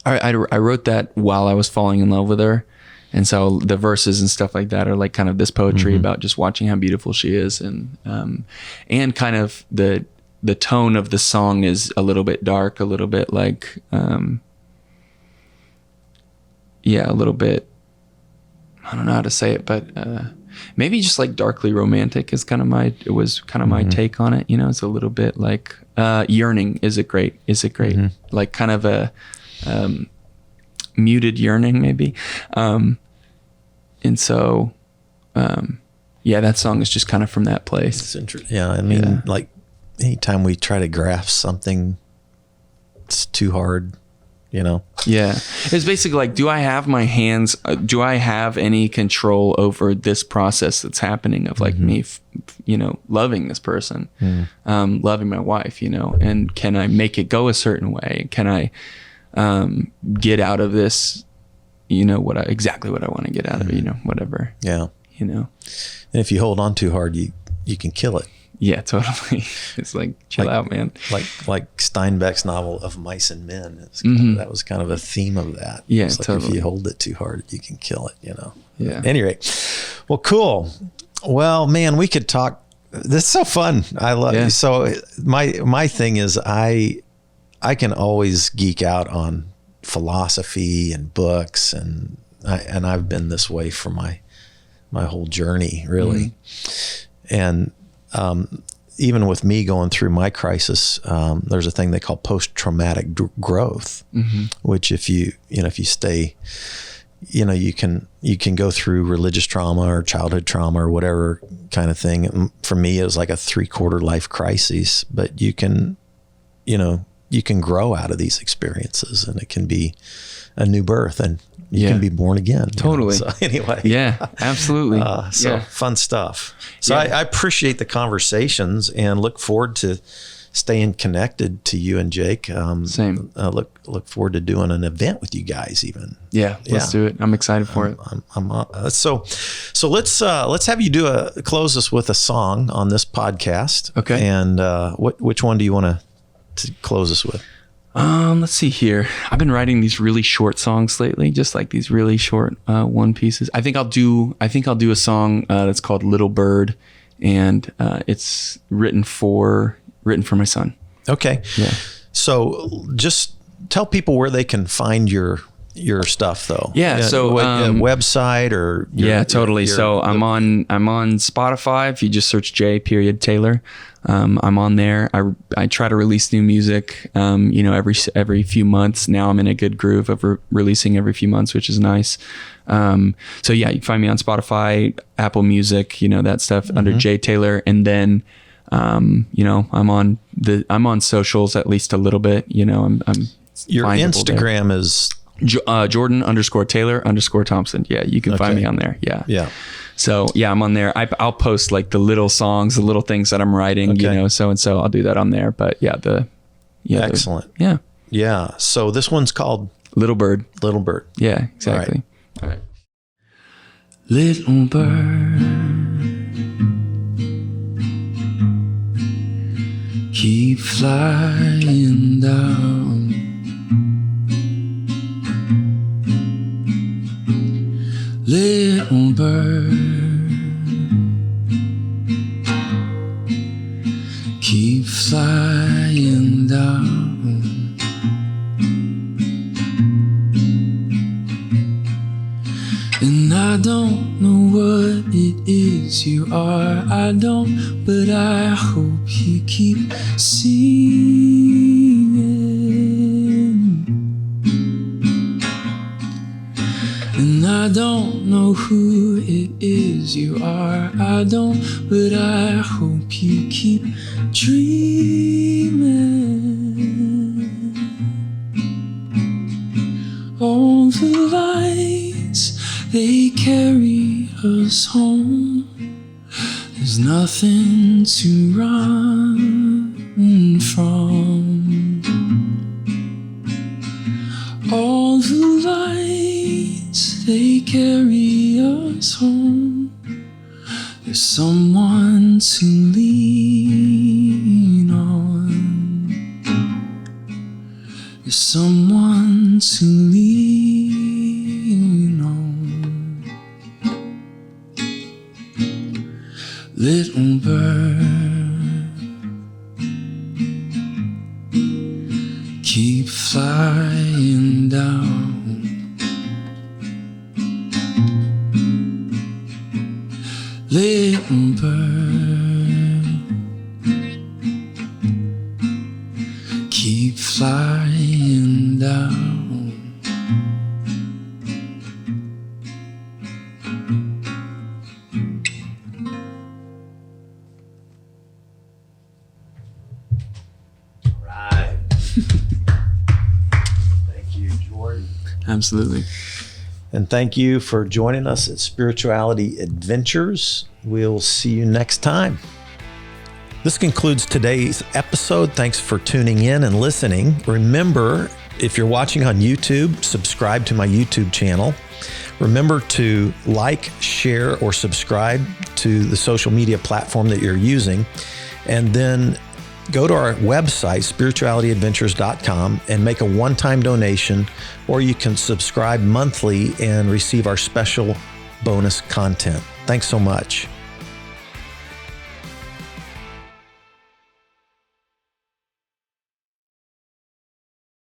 I wrote that while I was falling in love with her. And so the verses and stuff like that are like kind of this poetry about just watching how beautiful she is. And kind of the tone of the song is a little bit dark, a little bit like, a little bit, I don't know how to say it, but maybe just like darkly romantic is kind of my take on it. You know, it's a little bit like yearning. Is it great? Like kind of a muted yearning maybe. And so, that song is just kind of from that place. It's interesting. Yeah. I mean, like anytime we try to grasp something, it's too hard, you know? Yeah. It's basically like, do I have any control over this process that's happening of like me, loving this person, loving my wife, and can I make it go a certain way? Can I, get out of this, exactly what I want to get out of it, whatever. Yeah. And if you hold on too hard, you can kill it. Yeah, totally. It's like, chill out, man. Like Steinbeck's novel of Mice and Men. That was kind of a theme of that. Yeah, it's like totally. If you hold it too hard, you can kill it, Yeah. Anyway, well, cool. Well, man, we could talk. This is so fun. I love it. So my thing is I can always geek out on philosophy and books, and I've been this way for my whole journey, really. And even with me going through my crisis, there's a thing they call post-traumatic growth, which if you stay, you can go through religious trauma or childhood trauma or whatever kind of thing. And for me, it was like a 3/4 life crisis, but you can grow out of these experiences, and it can be a new birth, and you can be born again. Totally. So anyway. Yeah, absolutely. Fun stuff. So I appreciate the conversations and look forward to staying connected to you and Jake. Same. Look forward to doing an event with you guys even. Yeah, let's do it. I'm excited for it. So let's have you close us with a song on this podcast. Okay. And which one do you want to close us with? Let's see here. I've been writing these really short songs lately, just like these really short one pieces. I think I'll do a song that's called Little Bird, and it's written for my son. Okay. Yeah. So just tell people where they can find your stuff though. Yeah. So website or totally. So I'm on Spotify. If you just search J.Taylor, I'm on there. I try to release new music, every few months. Now I'm in a good groove of releasing every few months, which is nice. So yeah, you can find me on Spotify, Apple Music, that stuff under J.Taylor. And then, I'm on socials at least a little bit, I'm your Instagram there. Is Jordan_Taylor_Thompson. Yeah. You can find me on there. Yeah. Yeah. So yeah, I'm on there. I'll post like the little songs, the little things that I'm writing, so and so. I'll do that on there. But excellent. Yeah. So this one's called Little Bird. Little Bird. Yeah, exactly. All right. Little bird, keep flying down. Little bird, keep flying down. And I don't know what it is you are, I don't, but I hope you keep singing. And I don't know who it is you are, I don't, but I hope you keep dreaming. All the lights, they carry us home. There's nothing to run from. All the lights, they carry us home. There's someone to lean on. There's someone to lean on. Little bird, keep flying down. Little bird, keep flying down. Thank you, Jordan. Absolutely. And thank you for joining us at Spirituality Adventures. We'll see you next time. This concludes today's episode. Thanks for tuning in and listening. Remember, if you're watching on YouTube, subscribe to my YouTube channel. Remember to like, share, or subscribe to the social media platform that you're using. And then go to our website, spiritualityadventures.com, and make a one-time donation, or you can subscribe monthly and receive our special bonus content. Thanks so much.